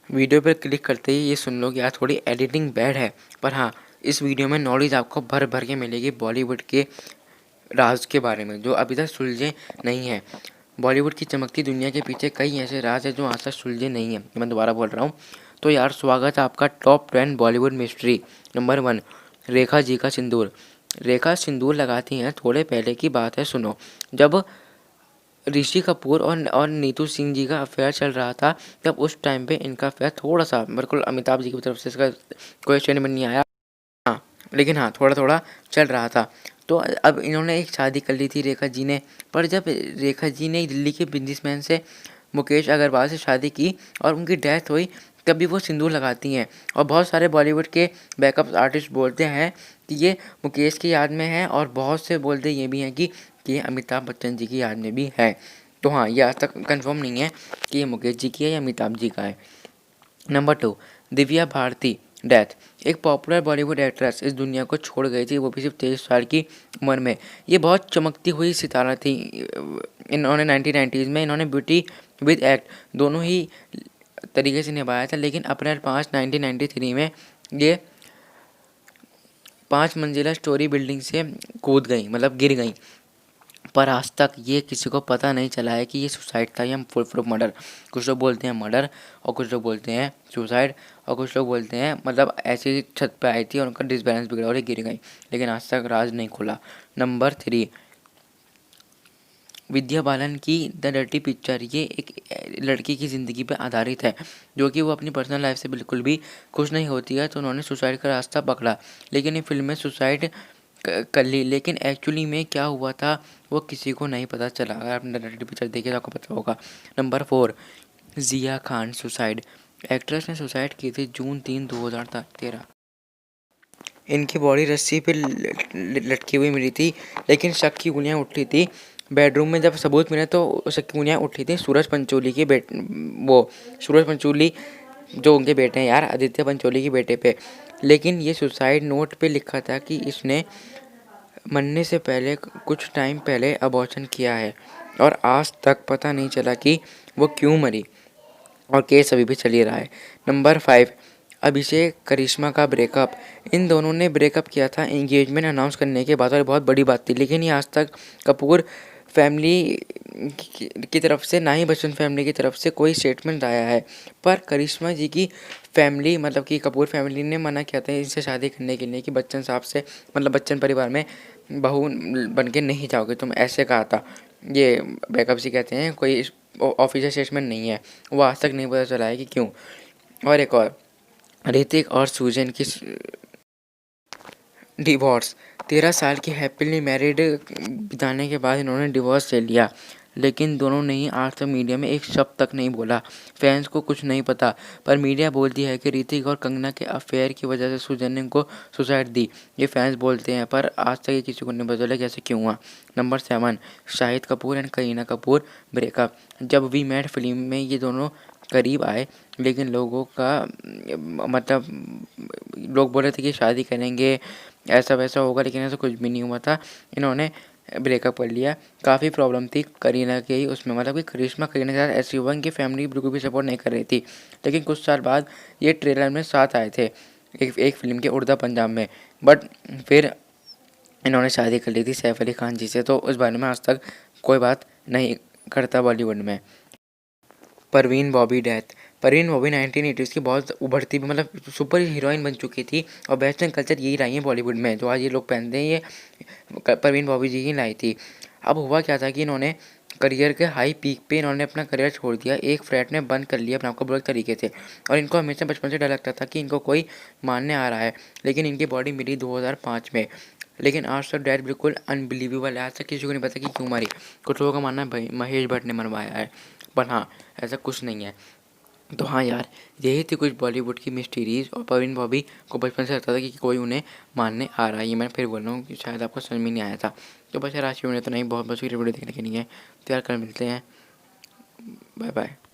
Video पर click करते ही ये सुन लो कि यार थोड़ी एडिटिंग बैड है, पर हाँ इस वीडियो में नॉलेज आपको भर भर के मिलेगी बॉलीवुड के राज के बारे में जो अभी तक सुलझे नहीं हैं। बॉलीवुड की चमकती दुनिया के पीछे कई ऐसे राज हैं जो आज तक सुलझे नहीं हैं। मैं दोबारा बोल रहा हूँ। तो यार स्वागत है आपका top 10 Bollywood mystery. Number 1, Rekha ji का सिंदूर। रेखा सिंदूर लगाती हैं थोड़े पहले की बात है, सुनो। जब ऋषि कपूर और नीतू सिंह जी का अफेयर चल रहा था, तब उस टाइम पे इनका अफेयर थोड़ा सा, बिल्कुल अमिताभ जी की तरफ से इसका कोई स्टेटमेंट नहीं आया, हाँ, लेकिन हाँ थोड़ा थोड़ा चल रहा था। तो अब इन्होंने एक शादी कर ली थी रेखा जी ने, पर जब रेखा जी ने दिल्ली के बिजनेसमैन से मुकेश अग्रवाल से शादी की और उनकी डेथ हुई, तभी वो सिंदूर लगाती हैं। और बहुत सारे बॉलीवुड के बैकअप आर्टिस्ट बोलते हैं कि ये मुकेश की याद में है, और बहुत से बोलते ये भी हैं कि ये अमिताभ बच्चन जी की याद में भी है। तो हाँ, ये आज तक कंफर्म नहीं है कि ये मुकेश जी की है या अमिताभ जी का है। Number 2, Divya Bharti death. एक पॉपुलर बॉलीवुड एक्ट्रेस इस दुनिया को छोड़ गई थी, वो भी सिर्फ 23 साल की उम्र में। ये बहुत चमकती हुई सितारा थी। इन्होंने 1990s में इन्होंने ब्यूटी विद एक्ट दोनों ही तरीके से निभाया था, लेकिन अप्रैल 5 1993 में ये 5 मंजिला स्टोरी बिल्डिंग से कूद गई, मतलब गिर गई। पर आज तक ये किसी को पता नहीं चला है कि ये सुसाइड था या फुल प्रूफ मर्डर। कुछ लोग बोलते हैं मर्डर और कुछ लोग बोलते हैं सुसाइड, और कुछ लोग बोलते हैं मतलब ऐसी छत पे आई थी और उनका डिसबैलेंस बिगड़ा और ये गिर गई, लेकिन आज तक राज नहीं खुला। नंबर 3, विद्या बालन की द डर्टी पिक्चर। ये एक लड़की की ज़िंदगी पे आधारित है जो कि वो अपनी पर्सनल लाइफ से बिल्कुल भी खुश नहीं होती है, तो उन्होंने सुसाइड का रास्ता पकड़ा, लेकिन ये फिल्म में सुसाइड कर ली। लेकिन एक्चुअली में क्या हुआ था वो किसी को नहीं पता चला। अगर आपने डर्टी पिक्चर देखी तो आपको पता होगा। नंबर 4, जिया खान सुसाइड। एक्ट्रेस ने सुसाइड की थी जून 3 2013। इनकी बॉडी रस्सी पे लटकी हुई मिली थी, लेकिन शक की उंगलियां उठी थी। बेडरूम में जब सबूत मिले तो शक की उंगलियां उठी थी सूरज पंचोली के सूरज पंचोली जो उनके बेटे हैं यार, आदित्य पंचोली के बेटे पे। लेकिन ये सुसाइड नोट पे लिखा था कि इसने मरने से पहले कुछ टाइम पहले अबॉर्शन किया है, और आज तक पता नहीं चला कि वो क्यों मरी, और केस अभी भी चल ही रहा है। नंबर 5, अभिषेक करिश्मा का ब्रेकअप। इन दोनों ने ब्रेकअप किया था एंगेजमेंट अनाउंस करने के बाद, और बहुत बड़ी बात थी, लेकिन ये आज तक कपूर फैमिली की तरफ से, ना ही बच्चन फैमिली की तरफ से कोई स्टेटमेंट आया है। पर करिश्मा जी की फैमिली, मतलब कि कपूर फैमिली ने मना किया था इनसे शादी करने के लिए कि बच्चन साहब से, मतलब बच्चन परिवार में बहू बन के नहीं जाओगे तुम, ऐसे कहा था। ये बैकअप जी कहते हैं, कोई ऑफिशियल स्टेटमेंट नहीं है, वो आज तक नहीं पता चला है कि क्यों। और एक और, ऋतिक और सूजन की डिवोर्स। 13 साल की हैप्पीली मैरिड बिताने के बाद इन्होंने डिवोर्स ले लिया, लेकिन दोनों ने ही आज तक मीडिया में एक शब्द तक नहीं बोला। फैंस को कुछ नहीं पता, पर मीडिया बोलती है कि ऋतिक और कंगना के अफेयर की वजह से सूजन ने उनको सुसाइड दी। ये फैंस बोलते हैं, पर आज तक ये किसी को नहीं पता चला कैसे क्यों हुआ। Number 7, Shahid Kapoor and Kareena Kapoor breakup. जब वी मेट फिल्म में ये दोनों करीब आए, लेकिन लोगों का मतलब लोग बोल रहे थे कि शादी करेंगे, ऐसा वैसा होगा, लेकिन ऐसा कुछ भी नहीं हुआ था। इन्होंने ब्रेकअप कर लिया। काफ़ी प्रॉब्लम थी करीना के ही उसमें, मतलब कि करिश्मा करीना के साथ ऐसी हुआ, इनकी फैमिली बिल्कुल भी सपोर्ट नहीं कर रही थी। लेकिन कुछ साल बाद ये ट्रेलर में साथ आए थे एक फिल्म के उड़दा पंजाब में, बट फिर इन्होंने शादी कर ली थी सैफ अली खान जी से। तो उस बारे में आज तक कोई बात नहीं करता बॉलीवुड में। परवीन बॉबी डेथ। परवीन बॉबी 1980s की बहुत उभरती हुई, मतलब सुपर हीरोइन बन चुकी थी, और वेस्टर्न कल्चर यही लाई है बॉलीवुड में, जो आज ये लोग पहनते हैं ये परवीन बॉबी जी ही लाई थी। अब हुआ क्या था कि इन्होंने करियर के हाई पीक पे इन्होंने अपना करियर छोड़ दिया, एक फ्लैट में बंद कर लिया अपने आपको बुरे तरीके से, और इनको हमेशा बचपन से डर लगता था कि इनको कोई मारने आ रहा है। लेकिन इनकी बॉडी मिली 2005 में। लेकिन आज तक डेथ बिल्कुल अनबिलीवेबल है, आज तक किसी को नहीं पता कि क्यों मारी। कुछ लोगों का मानना है भाई महेश भट्ट ने मरवाया है, पर हाँ ऐसा कुछ नहीं है। तो हाँ यार, यही थी कुछ बॉलीवुड की मिस्टीरीज़, और परवीन बॉबी को बचपन से लगता था कि कोई उन्हें मारने आ रहा है। ये मैं फिर बोल रहा हूँ कि शायद आपको समझ में नहीं आया था। तो बस यार आज की वीडियो तो नहीं, बहुत वीडियो देखने के लिए है। तो यार कल मिलते हैं, बाय बाय।